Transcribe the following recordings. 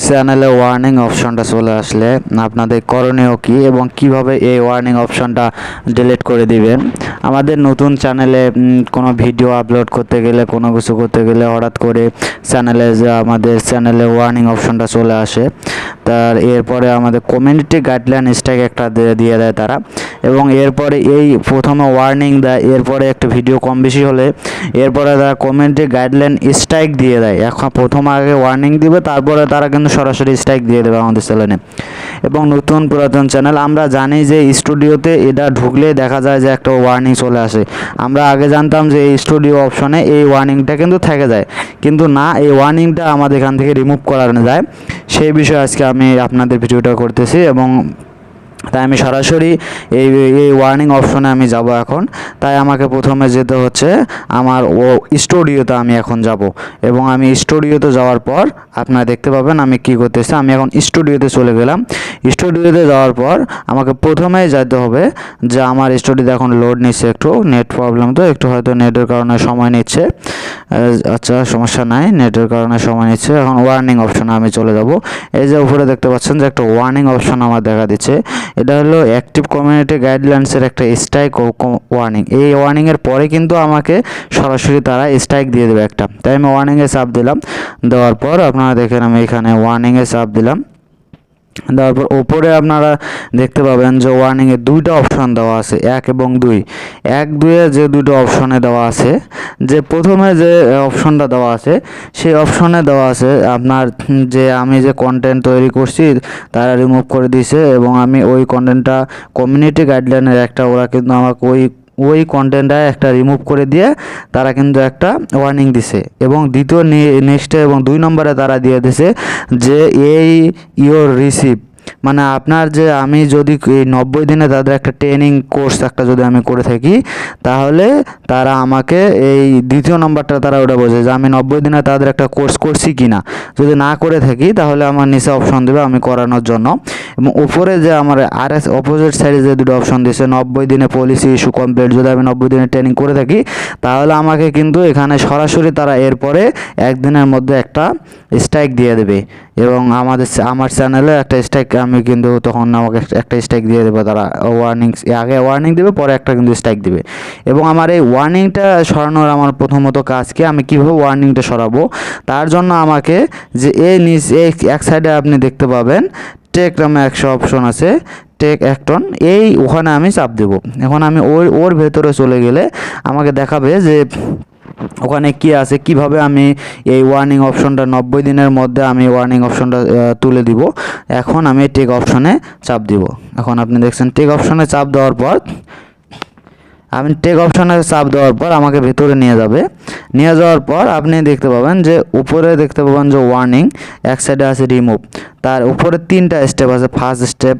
চ্যানেলে ওয়ার্নিং অপশনটা চলে আসলে আপনাদের করণীয় কী এবং কিভাবে এই ওয়ার্নিং অপশনটা ডিলিট করে দিবেন। আমাদের নতুন চ্যানেলে কোনো ভিডিও আপলোড করতে গেলে, কোনো কিছু করতে গেলে হঠাৎ করে আমাদের চ্যানেলে ওয়ার্নিং অপশনটা চলে আসে। তার এরপরে আমাদের কমিউনিটি গাইডলাইন স্ট্রাইক একটা দিয়ে দেয় তারা, এবং এরপরে এই প্রথমে ওয়ার্নিং দেয়, এরপরে একটা ভিডিও কম বেশি হলে এরপরে তারা কমিউনিটি গাইডলাইন স্ট্রাইক দিয়ে দেয়। এখন প্রথম আগে ওয়ার্নিং দিবে, তারপরে তারা কিন্তু সরাসরি স্ট্রাইক দিয়ে দেবে আমাদের চ্যানেলে। এবং নতুন পুরাতন চ্যানেল আমরা জানি যে স্টুডিওতে এটা ঢুকলে দেখা যায় যে একটা ওয়ার্নিং চলে আসে। আমরা আগে জানতাম যে এই স্টুডিও অপশনে এই ওয়ার্নিংটা কিন্তু থেকে যায়, কিন্তু না, এই ওয়ার্নিংটা আমাদের এখান থেকে রিমুভ করানো যায়। সেই বিষয়ে আজকে আমি আপনাদের ভিডিওটা করতেছি, এবং তাই আমি সরাসরি এই ওয়ার্নিং অপশনে আমি যাব এখন। তাই আমাকে প্রথমে যেতে হচ্ছে আমার স্টুডিওতে আমি এখন যাব, এবং আমি স্টুডিওতে যাওয়ার পর আপনারা দেখতে পাবেন আমি কি করতেছি। আমি এখন স্টুডিওতে চলে গেলাম। স্টুডিওতে যাওয়ার পর আমাকে প্রথমেই যেতে হবে যে আমার স্টুডিওতে এখন লোড নিচ্ছে, একটু নেট প্রবলেম, তো একটু হয়তো নেটের কারণে সময় নিচ্ছে। আচ্ছা, সমস্যা নাই, নেটের কারণে সময় নিচ্ছে। এখন ওয়ার্নিং অপশনে আমি চলে যাব। এই যে উপরে দেখতে পাচ্ছেন যে একটা ওয়ার্নিং অপশন আমার দেখা দিচ্ছে। এটা হলো অ্যাক্টিভ কমিউনিটি গাইডলাইন্সের একটা স্ট্রাইক ওয়ার্নিং। এই ওয়ার্নিংয়ের পরে কিন্তু আমাকে সরাসরি তারা স্ট্রাইক দিয়ে দেবে একটা। তাই আমি ওয়ার্নিংয়ে চাপ দিলাম। দেওয়ার পর আপনারা দেখেন আমি এখানে ওয়ার্নিংয়ে চাপ দিলাম। তারপর ওপরে আপনারা দেখতে পাবেন যে ওয়ার্নিংয়ে দুইটা অপশন দেওয়া আছে, 1 এবং 2। 1, 2-এ যে দুটো অপশনে দেওয়া আছে, যে প্রথমে যে অপশনটা দেওয়া আছে সেই অপশনে দেওয়া আছে আপনার যে আমি যে কন্টেন্ট তৈরি করছি তারা রিমুভ করে দিয়েছে, এবং আমি ওই কন্টেন্টটা কমিউনিটি গাইডলাইনের একটা, ওরা কিন্তু আমাকে ওই কন্টেন্টটা একটা রিমুভ করে দিয়ে তারা কিন্তু একটা ওয়ার্নিং দিছে। এবং দ্বিতীয় নেক্সটে এবং 2 নম্বরে তারা দিয়ে দিছে যে এই ইওর রিসিভ, মানে আপনার যে আমি যদি এই 90 দিনে তাদের একটা ট্রেনিং কোর্স একটা যদি আমি করে থাকি, তাহলে তারা আমাকে এই দ্বিতীয় নম্বরটা তারা ওটা বোঝে যে আমি 90 দিনে তাদের একটা কোর্স করছি কি না। যদি না করে থাকি তাহলে আমার নিচে অপশন দেবে আমি করানোর জন্য। এবং উপরে যে আমার অপোজিট সাইডে যে দুটো অপশন দিয়েছে 90 দিনে পলিসি ইস্যু কমপ্লিট, যদি আমি 90 দিনে ট্রেনিং করে থাকি তাহলে আমাকে কিন্তু এখানে সরাসরি তারা এরপরে একদিনের মধ্যে একটা স্ট্রাইক দিয়ে দেবে। এবং আমার চ্যানেলে একটা স্ট্রাইক আমি কিন্তু তখন আমাকে একটা স্ট্রাইক দিয়ে দেবে তারা। আগে ওয়ার্নিং দেবে, পরে একটা কিন্তু স্ট্রাইক দেবে। এবং আমার এই ওয়ার্নিংটা সরানোর আমার প্রথমত কাজ কি, আমি কীভাবে ওয়ার্নিংটা সরাবো, তার জন্য আমাকে যে এই এক সাইডে আপনি দেখতে পাবেন টেক নামে একটা অপশন আছে, টেক অ্যাকশন, ওখানে আমি চাপ দেব। এখন আমি ওর ভেতরে চলে গেলে আমাকে দেখাবে যে ওখানে কি আছে, কিভাবে আমি এই ওয়ার্নিং অপশনটা 90 দিনের মধ্যে আমি ওয়ার্নিং অপশনটা তুলে দিব। এখন আমি টেক অপশনে চাপ দিব। এখন আপনি দেখছেন টেক অপশনে চাপ দেওয়ার পর আমাকে ভেতরে নিয়ে যাবে। নিয়ে যাওয়ার পর আপনি দেখতে পাবেন যে উপরে দেখতে পাবেন যে ওয়ার্নিং, এক সাইডে আছে রিমুভ। তার উপরে 3টা স্টেপ আছে, first step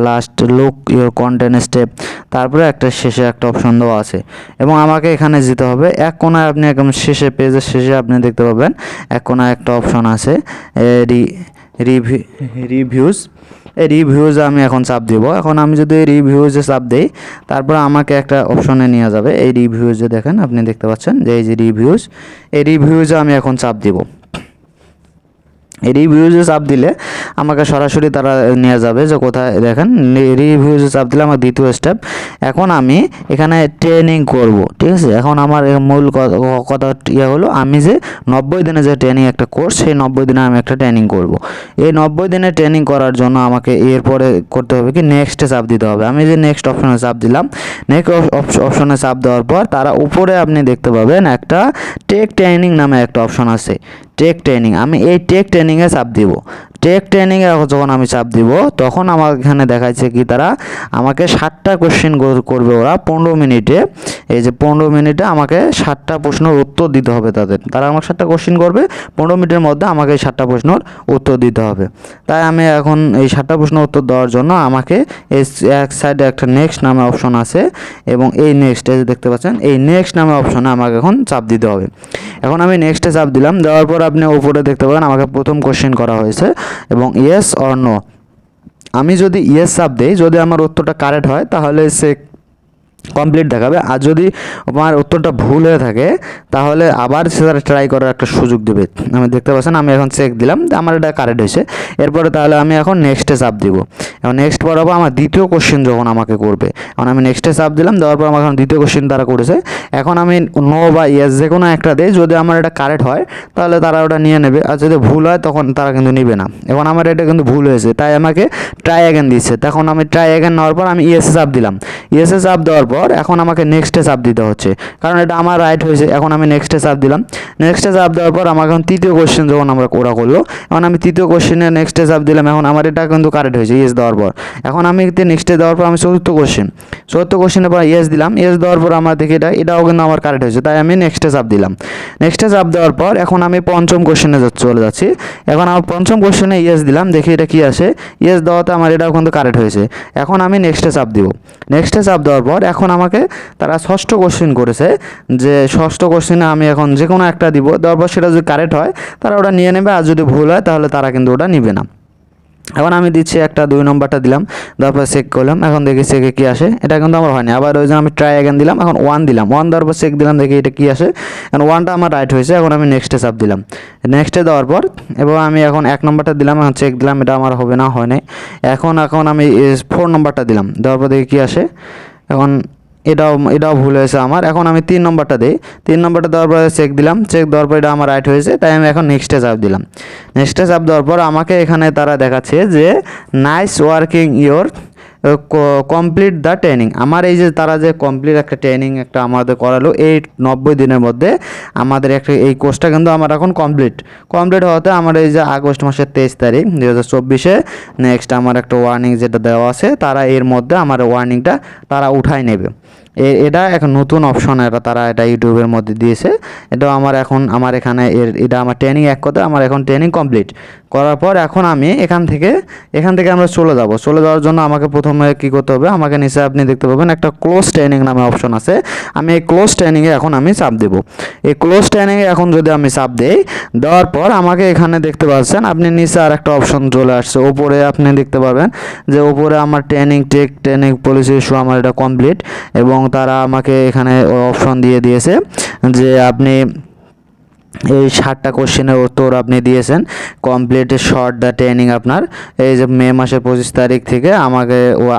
last look your content step, তারপরে একটা শেষে একটা অপশন দেওয়া আছে। এবং আমাকে এখানে যেতে হবে এক কোণায়, আপনি একদম শেষে, পেজের শেষে আপনি দেখতে পাবেন এক কোণায় একটা অপশন আছে রিভিউজ। এই রিভিউজে আমি এখন চাপ দিব। এখন আমি যদি এই রিভিউজে চাপ দিই, তারপর আমাকে একটা অপশনে নিয়ে যাবে। এই রিভিউজে দেখেন, আপনি দেখতে পাচ্ছেন যে এই যে রিভিউজ, এই রিভিউজে আমি এখন চাপ দিব। এই রিভিউজে চাপ দিলে আমাকে সরাসরি তারা নিয়ে যাবে যে কোথায়, দেখেন রিভিউজে চাপ দিলে আমার দ্বিতীয় স্টেপ। এখন আমি এখানে ট্রেনিং করব, ঠিক আছে। এখন আমার মূল কথা হলো আমি যে 90 দিনে যে ট্রেনিং একটা কোর্স, সেই 90 দিনে আমি একটা ট্রেনিং করব। এই 90 দিনে ট্রেনিং করার জন্য আমাকে এরপরে করতে হবে কি, নেক্সটে চাপ দিতে হবে। আমি যে নেক্সট অপশনে চাপ দিলাম, নেক্সট অপশনে চাপ দেওয়ার পর তারা উপরে আপনি দেখতে পাবেন একটা টেক ট্রেনিং নামে একটা অপশন আছে, টেক ট্রেনিং। আমি এই টেক ট্রেনিংয়ে চাপ দিব। টেক ট্রেনিংয়ে যখন আমি চাপ দিব, তখন আমার এখানে দেখাচ্ছে কি তারা আমাকে 7টা কোশ্চেন করবে ওরা 15 মিনিটে। এই যে 15 মিনিটে আমাকে 7টা প্রশ্নের উত্তর দিতে হবে তারা আমাকে 7টা কোশ্চেন করবে 15 মিনিটের মধ্যে, আমাকে এই 7টা প্রশ্নের উত্তর দিতে হবে। তাই আমি এখন এই 7টা প্রশ্নের উত্তর দেওয়ার জন্য আমাকে এই এক সাইডে একটা নেক্সট নামে অপশন আছে, এবং এই নেক্সট, এই যে দেখতে পাচ্ছেন এই নেক্সট নামে অপশনে আমাকে এখন চাপ দিতে হবে। এখন আমি নেক্সটে চাপ দিলাম। দেওয়ার পর আপনি উপরে দেখতে পাবেন আমাকে প্রথম কোশ্চেন করা হয়েছে, এবং ইয়েস অর নো। আমি যদি ইয়েস চাপ দেই, যদি আমার উত্তরটা কারেক্ট হয় তাহলে সে কমপ্লিট দেখাবে। আর যদি আমার উত্তরটা ভুল হয়ে থাকে তাহলে আবার সেটা ট্রাই করার একটা সুযোগ দেবে। আমি দেখতে পাচ্ছেন আমি এখন চেক দিলাম, আমার এটা কারেক্ট হয়েছে। এরপরে তাহলে আমি এখন নেক্সটে চাপ দিব। এখন নেক্সট পড়াবো আমার দ্বিতীয় কোশ্চেন যখন আমাকে করবে, এখন আমি নেক্সটে চাপ দিলাম, দেওয়ার পর আমার এখন দ্বিতীয় কোশ্চেন তারা করেছে। এখন আমি নো বা ইয়েস যে কোনো একটা দিই, যদি আমার এটা কারেক্ট হয় তাহলে তারা ওটা নিয়ে নেবে, আর যদি ভুল হয় তখন তারা কিন্তু নেবে না। এখন আমার এটা কিন্তু ভুল হয়েছে, তাই আমাকে ট্রাই অ্যাগেন দিচ্ছে। তখন আমি ট্রাই অ্যাগেন নেওয়ার পর আমি ইয়েসে চাপ দিলাম। ইয়েসে চাপ দেওয়ার পর এখন আমাকে নেক্সটে চাপ দিতে হচ্ছে, কারণ এটা আমার রাইট হয়েছে। এখন আমি নেক্সটে চাপ দিলাম। নেক্সটে চাপ দেওয়ার পর আমাকে এখন তৃতীয় কোশ্চেন যখন ওরা করলো, এখন আমি তৃতীয় কোশ্চেনে নেক্সটে চাপ দিলাম। এখন আমার এটা কিন্তু কারেক্ট হয়েছে ইয়েস দেওয়ার পর। এখন আমি নেক্সটে দেওয়ার পর আমি চতুর্থ কোশ্চেনের পর ইয়েস দিলাম। ইয়েস দেওয়ার পর আমার দেখি এটাও কিন্তু আমার কারেক্ট হয়েছে, তাই আমি নেক্সটে চাপ দিলাম। নেক্সটে চাপ দেওয়ার পর এখন আমি পঞ্চম কোশ্চেনে চলে যাচ্ছি। এখন আমার পঞ্চম কোশ্চেনে ইয়েস দিলাম, দেখি এটা কি আসে। ইয়েস দেওয়াতে আমার এটাও কিন্তু কারেক্ট হয়েছে। এখন আমি নেক্সটে চাপ দিব। নেক্সটে চাপ দেওয়ার পর এখন আমাকে তারা ষষ্ঠ কোশ্চেন করেছে, যে ষষ্ঠ কোশ্চেনে আমি এখন যে কোনো একটা দিব, দেওয়ার পর সেটা যদি কারেক্ট হয় তারা ওটা নিয়ে নেবে, আর যদি ভুল হয় তাহলে তারা কিন্তু ওটা নেবে না। এখন আমি দিচ্ছি একটা 2 নম্বরটা দিলাম, তারপর চেক করলাম। এখন দেখি চেকে কী আসে, এটা কিন্তু আমার হয়নি। আবার ওই জন্য আমি ট্রাই অ্যাগেন দিলাম। এখন 1 দিলাম, 1 দেওয়ার পর চেক দিলাম, দেখি এটা কী আসে। এখন 1টা আমার রাইট হয়েছে। এখন আমি নেক্সটে চাপ দিলাম। নেক্সটে দেওয়ার পর এবং আমি এখন 1 নম্বরটা দিলাম, এখন চেক দিলাম, এটা আমার হবে না, হয় নাই। এখন আমি 4 নম্বরটা দিলাম, দেওয়ার পর দেখি কী আসে। এখন এটাও ভুল হয়েছে আমার। এখন আমি 3 নম্বরটা দিই। 3 নম্বরটা দেওয়ার পরে চেক দিলাম, চেক দেওয়ার পর এটা আমার রাইট হয়েছে, তাই আমি এখন নেক্সটে চাপ দিলাম। নেক্সটে চাপ দেওয়ার পর আমাকে এখানে তারা দেখাচ্ছে যে nice working your complete the training. আমার এই যে তারা যে কমপ্লিট একটা ট্রেনিং একটা আমাদের করালো এই 90 দিনের মধ্যে, আমাদের একটা এই কোর্সটা কিন্তু আমার এখন কমপ্লিট হওয়াতে আমার এই যে আগস্ট মাসের 23 তারিখ 2024-এ নেক্সট আমার একটা ওয়ার্নিং যেটা দেওয়া আছে, তারা এর মধ্যে আমার ওয়ার্নিংটা তারা উঠাই নেবে। এটা এখন নতুন অপশন, তারা এটা ইউটিউবের মধ্যে দিয়েছে। এটাও আমার এখন আমার এখানে এটা আমার ট্রেনিং এক কথা আমার এখন ট্রেনিং কমপ্লিট করার পর এখন আমি এখান থেকে আমরা চলে যাওয়ার জন্য আমাকে প্রথমে কী করতে হবে, আমাকে নিচে আপনি দেখতে পাবেন একটা ক্লোজ ট্রেনিং নামে অপশন আছে। আমি এই ক্লোজ ট্রেনিংয়ে এখন আমি চাপ দেবো। এই ক্লোজ ট্রেনিংয়ে এখন যদি আমি চাপ দেই, দেওয়ার পর আমাকে এখানে দেখতে পাচ্ছেন আপনি নিচে আর একটা অপশন চলে আসছে। ওপরে আপনি দেখতে পাবেন যে ওপরে আমার ট্রেনিং পলিসি ইস্যু আমার এটা কমপ্লিট, এবং তারা আমাকে এখানে অপশন দিয়ে দিয়েছে যে আপনি এই 60টা কোশ্চেনের উত্তর আপনি দিয়েছেন কমপ্লিট শর্ট দ্য ট্রেনিং। আপনার এই যে মে মাসের 25 তারিখ থেকে আমাকে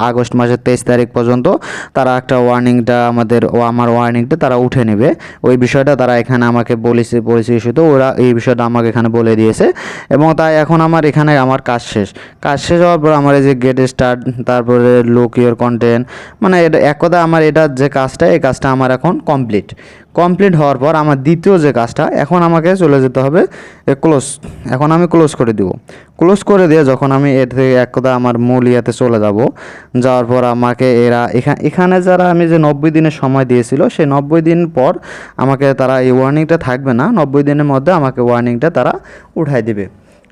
আগস্ট মাসের 23 তারিখ পর্যন্ত তারা একটা আমার ওয়ার্নিংটা তারা উঠে নেবে। ওই বিষয়টা তারা এখানে আমাকে বলেছে ইস্যুতে ওরা এই বিষয়টা আমাকে এখানে বলে দিয়েছে। এবং তাই এখন আমার এখানে আমার কাজ শেষ হওয়ার পর আমার এই যে গেট স্টার্ট, তারপরে লুক ইওর কন্টেন্ট, মানে এটা এক কথা আমার এটা যে কাজটা এই কাজটা আমার এখন কমপ্লিট হওয়ার পর আমার দ্বিতীয় যে কাজটা, এখন আমাকে চলে যেতে হবে ক্লোজ। এখন আমি ক্লোজ করে দিব। ক্লোজ করে দিয়ে যখন আমি এর থেকে এক কথা আমার মূল ইয়াতে চলে যাওয়ার পর আমাকে এরা এখানে যারা আমি যে 90 দিনের সময় দিয়েছিল, সেই 90 দিন পর আমাকে তারা এই ওয়ার্নিংটা থাকবে না, 90 দিনের মধ্যে আমাকে ওয়ার্নিংটা তারা উঠাই দিবে।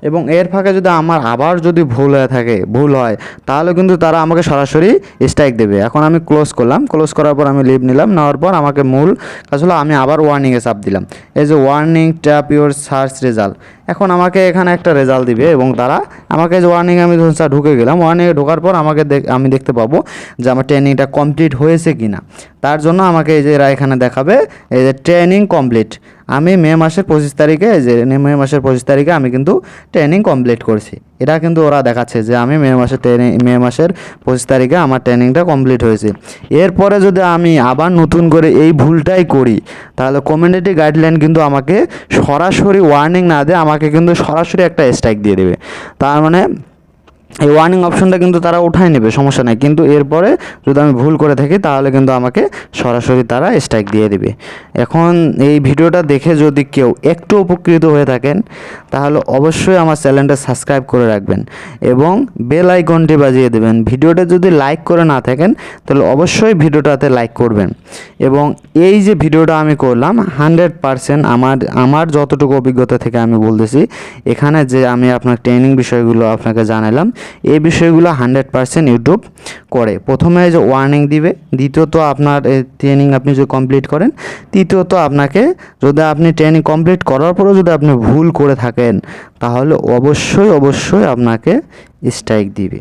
এবং এর ফাঁকে যদি আমার আবার যদি ভুল হয় তাহলে কিন্তু তারা আমাকে সরাসরি স্ট্রাইক দেবে। এখন আমি ক্লোজ করলাম, ক্লোজ করার পর আমি লিভ নিলাম, নেওয়ার পর আমাকে মূল কাজ হলো আমি আবার ওয়ার্নিংয়ে চাপ দিলাম। এই যে warning tap your search result, এখন আমাকে এখানে একটা রেজাল্ট দিবে এবং তারা আমাকে যে ওয়ার্নিংয়ে আমি ধরুন ঢুকে গেলাম, ওয়ার্নিংয়ে ঢোকার পর আমি দেখতে পাবো যে আমার ট্রেনিংটা কমপ্লিট হয়েছে কি না। তার জন্য আমাকে এই যে এরা এখানে দেখাবে এই যে ট্রেনিং কমপ্লিট। আমি মে মাসের 25 তারিখে আমি কিন্তু ট্রেনিং কমপ্লিট করছি। এটা কিন্তু ওরা দেখাচ্ছে যে আমি মে মাসের 25 তারিখে আমার ট্রেনিংটা কমপ্লিট হয়েছে। এরপরে যদি আমি আবার নতুন করে এই ভুলটাই করি তাহলে কমিউনিটি গাইডলাইন কিন্তু আমাকে সরাসরি ওয়ার্নিং না দিয়ে আমাকে কিন্তু সরাসরি একটা স্ট্রাইক দিয়ে দেবে। তার মানে এই ওয়ার্নিং অপশনটা কিন্তু তারা উঠাই নেবে, সমস্যা নেই, কিন্তু এরপরে যদি আমি ভুল করে থাকি তাহলে কিন্তু আমাকে সরাসরি তারা স্ট্রাইক দিয়ে দেবে। এখন এই ভিডিওটা দেখে যদি কেউ একটু উপকৃত হয়ে থাকেন তাহলে অবশ্যই আমার চ্যানেলটা সাবস্ক্রাইব করে রাখবেন এবং বেল আইকনটি বাজিয়ে দেবেন। ভিডিওটা যদি লাইক করে না থাকেন তাহলে অবশ্যই ভিডিওটাতে লাইক করবেন। এবং এই যে ভিডিওটা আমি করলাম 100% আমার যতটুকু অভিজ্ঞতা থেকে আমি বলতেছি, এখানে যে আমি আপনার ট্রেনিং বিষয়গুলো আপনাকে জানালাম এই বিষয়গুলো 100% ইউটিউব করে। প্রথমে যে ওয়ার্নিং দিবে, দ্বিতীয়ত আপনার ট্রেনিং আপনি যদি কমপ্লিট করেন, তৃতীয়ত আপনাকে যদি আপনি ট্রেনিং কমপ্লিট করার পরেও যদি আপনি ভুল করে থাকেন তাহলে অবশ্যই আপনাকে স্ট্রাইক দিবে।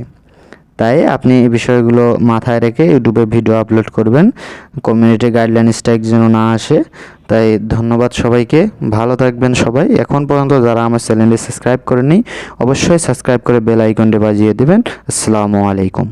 তাই আপনি এই বিষয়গুলো মাথায় রেখে ইউটিউবে ভিডিও আপলোড করবেন, কমিউনিটি গাইডলাইন স্ট্রাইক যেন না আসে। তাই ধন্যবাদ সবাইকে, ভালো থাকবেন সবাই। এখন পর্যন্ত যারা আমার চ্যানেলটি সাবস্ক্রাইব করেনি অবশ্যই সাবস্ক্রাইব করে বেল আইকনটি বাজিয়ে দেবেন। আসসালামু আলাইকুম।